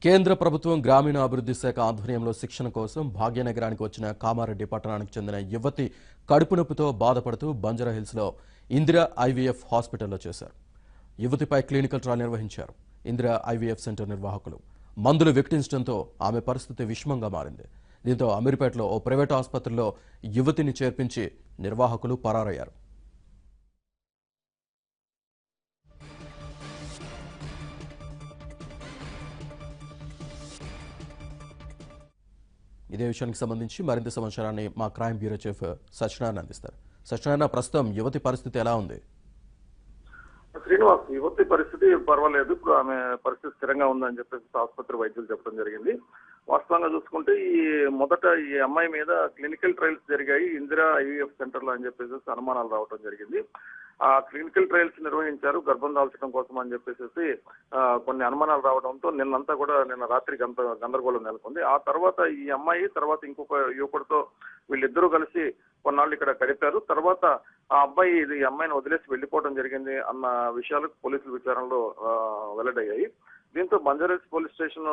కేంద్ర ప్రభుత్వం గ్రామీణాభివృద్ధి శాఖ ఆధ్వర్యంలో శిక్షణ కోసం భాగ్యనగరానికి వచ్చిన కామారెడ్డి పట్టణానికి చెందిన యువతి కడుపు నొప్పితో బాధపడుతూ బంజారాహిల్స్లో ఇందిరా ఐవీఎఫ్ హాస్పిటల్లో చేశారు. యువతిపై క్లినికల్ ట్రయల్ నిర్వహించారు. ఇందిరా ఐవీఎఫ్ సెంటర్ నిర్వాహకులు మందులు విక్టించడంతో ఆమె పరిస్థితి విషమంగా మారింది. దీంతో అమీర్పేటలో ఓ ప్రైవేట్ ఆసుపత్రిలో యువతిని చేర్పించి నిర్వాహకులు పరారయ్యారు. ఇదే విషయానికి సంబంధించి మరింత సమాచారాన్ని మా క్రైమ్ బ్యూరో చీఫ్ సత్యనారాయణ అందిస్తారు. సత్యనారాయణ, ప్రస్తుతం యువతి పరిస్థితి ఎలా ఉంది? శ్రీనివాస్, యువతి పరిస్థితి పర్వాలేదు. ఇప్పుడు ఆమె పరిస్థితి స్థిరంగా ఉందని చెప్పేసి ఆసుపత్రి వైద్యులు చెప్పడం జరిగింది. వాస్తవంగా చూసుకుంటే మొదట ఈ అమ్మాయి మీద క్లినికల్ ట్రయల్స్ జరిగాయి ఇందిరా ఐవీఎఫ్ సెంటర్ లో అని చెప్పేసి అనుమానాలు రావడం జరిగింది. ఆ క్లినికల్ ట్రయల్స్ నిర్వహించారు గర్భం దాల్చడం కోసం అని చెప్పేసి కొన్ని అనుమానాలు రావడంతో నిన్న రాత్రి గందరగోళం నెలకొంది. ఆ తర్వాత ఈ అమ్మాయి తర్వాత ఇంకొక యువకుడితో వీళ్ళిద్దరూ కలిసి కొన్నాళ్ళు ఇక్కడ గడిపారు. తర్వాత ఆ అబ్బాయి ఈ అమ్మాయిని వదిలేసి వెళ్లిపోవడం జరిగింది అన్న విషయాలు పోలీసుల విచారణలో వెల్లడయ్యాయి. దీంతో బంజారాహిల్స్ పోలీస్ స్టేషన్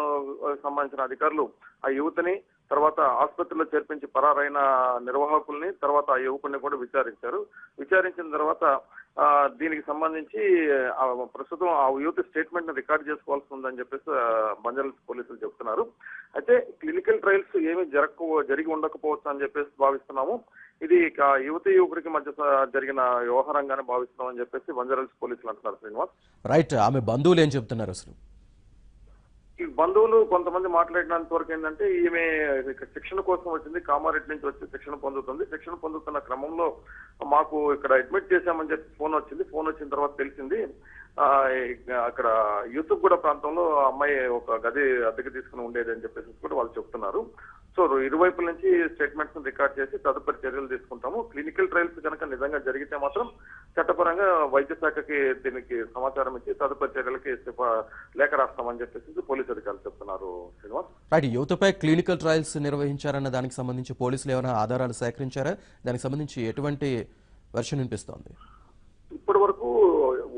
సంబంధించిన అధికారులు ఆ యువతిని తర్వాత ఆసుపత్రిలో చేర్పించి పరారైన నిర్వాహకుల్ని తర్వాత ఆ యువకుడిని కూడా విచారించారు. విచారించిన తర్వాత దీనికి సంబంధించి ప్రస్తుతం ఆ యువతి స్టేట్మెంట్ ని రికార్డ్ చేసుకోవాల్సి ఉందని చెప్పేసి బంజారాహిల్స్ పోలీసులు చెప్తున్నారు. అయితే క్లినికల్ ట్రయల్స్ ఏమీ జరిగి ఉండకపోవచ్చు అని చెప్పేసి భావిస్తున్నాము. ఇది యువతి యువకుడికి మధ్య జరిగిన వ్యవహారంగానే భావిస్తున్నామని చెప్పేసి బంజారాహిల్స్ పోలీసులు అంటున్నారు. శ్రీనివాస్, రైట్. ఆమె బంధువులు ఏం చెప్తున్నారు? అసలు ఈ బంధువులు కొంతమంది మాట్లాడినంత వరకు ఏంటంటే ఈమె శిక్షణ కోసం వచ్చింది, కామారెడ్డి నుంచి వచ్చి శిక్షణ పొందుతుంది. శిక్షణ పొందుతున్న క్రమంలో మాకు ఇక్కడ అడ్మిట్ చేశామని చెప్పి ఫోన్ వచ్చింది. ఫోన్ వచ్చిన తర్వాత తెలిసింది అక్కడ యూసుఫ్గూడ ప్రాంతంలో అమ్మాయి ఒక గది అద్దెకి తీసుకుని ఉండేది అని చెప్పేసి కూడా వాళ్ళు చెప్తున్నారు. సో ఇరువైపుల నుంచి స్టేట్మెంట్స్ రికార్డ్ చేసి తదుపరి చర్యలు తీసుకుంటాము. క్లినికల్ ట్రయల్స్ కనుక నిజంగా జరిగితే మాత్రం చట్టపరంగా వైద్య శాఖకి దీనికి సమాచారం ఇచ్చి తదుపరి చర్యలకి లేఖ రాస్తామని చెప్పేసి పోలీసు అధికారులు చెప్తున్నారు. శ్రీనివాస్, రైట్. యువతపై క్లినికల్ ట్రయల్స్ నిర్వహించారన్న దానికి సంబంధించి పోలీసులు ఏమైనా ఆధారాలు సేకరించారా? దానికి సంబంధించి ఎటువంటి వెర్షన్ వినిపిస్తోంది? ఇప్పటి వరకు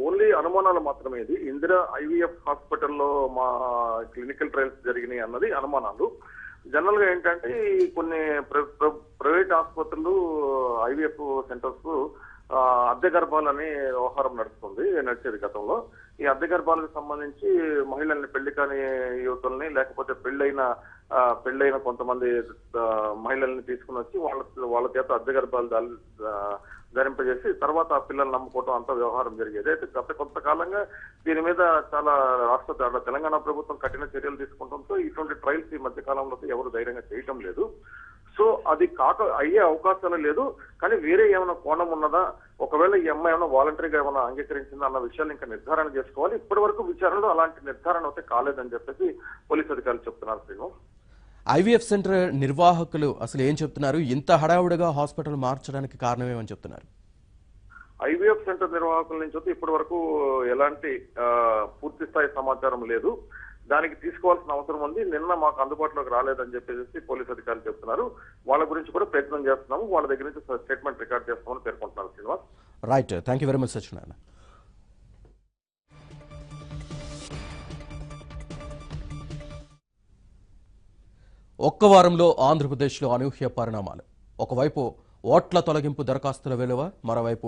ఓన్లీ అనుమానాలు మాత్రమే. ఇది ఇందిరా ఐవీఎఫ్ హాస్పిటల్లో మా క్లినికల్ ట్రయల్స్ జరిగినాయి అన్నది అనుమానాలు. జనరల్ గా ఏంటంటే కొన్ని ప్రైవేట్ ఆసుపత్రులు ఐవీఎఫ్ సెంటర్స్ అద్దె గర్భాలని వ్యవహారం నడిచేది గతంలో. ఈ అద్దె గర్భాలకు సంబంధించి మహిళల్ని పెళ్లి కాని యువతుల్ని లేకపోతే పెళ్ళైన కొంతమంది మహిళల్ని తీసుకుని వచ్చి వాళ్ళ చేత అద్దె గర్భాలు ధరింపజేసి తర్వాత ఆ పిల్లల్ని నమ్ముకోవడం అంతా వ్యవహారం జరిగేది. అయితే గత కొంతకాలంగా దీని మీద చాలా తెలంగాణ ప్రభుత్వం కఠిన చర్యలు తీసుకుంటంతో ఇటువంటి ట్రయల్స్ ఈ మధ్య కాలంలో ఎవరు ధైర్యంగా చేయటం లేదు. సో అది అయ్యే అవకాశాలు లేదు. కానీ వేరే ఏమైనా కోణం ఉన్నదా, ఒకవేళ ఈ అమ్మాయి ఏమైనా వాలంటరీగా ఏమైనా అంగీకరించిందా అన్న విషయాలు ఇంకా నిర్ధారణ చేసుకోవాలి. ఇప్పటి వరకు విచారణలో అలాంటి నిర్ధారణ అయితే కాలేదని చెప్పేసి పోలీసు అధికారులు చెప్తున్నారు. శ్రీను, ఐవీఎఫ్ సెంటర్ నిర్వాహకులు అసలు ఏం చెప్తున్నారు? ఇంత హడావుడిగా హాస్పిటల్ మార్చడానికి కారణం ఏమని చెప్తున్నారు? ఐవీఎఫ్ సెంటర్ నిర్వాహకుల నుంచి అయితే ఇప్పటి వరకు ఎలాంటి పూర్తి స్థాయి సమాచారం లేదు. దానికి తీసుకోవాల్సిన అవసరం ఉంది. నిన్న మాకు అందుబాటులోకి రాలేదని చెప్పేసి పోలీసు అధికారులు చెప్తున్నారు. వాళ్ళ గురించి కూడా ప్రయత్నం చేస్తున్నాము. వాళ్ళ దగ్గర నుంచి స్టేట్మెంట్ రికార్డ్ చేస్తామని పేర్కొంటున్నారు. Srinivas, right. Thank you very much Satyanarayana. ఒక్క వారంలో ఆంధ్రప్రదేశ్లో అనూహ్య పరిణామాలు. ఒకవైపు ఓట్ల తొలగింపు దరఖాస్తుల విలువ, మరోవైపు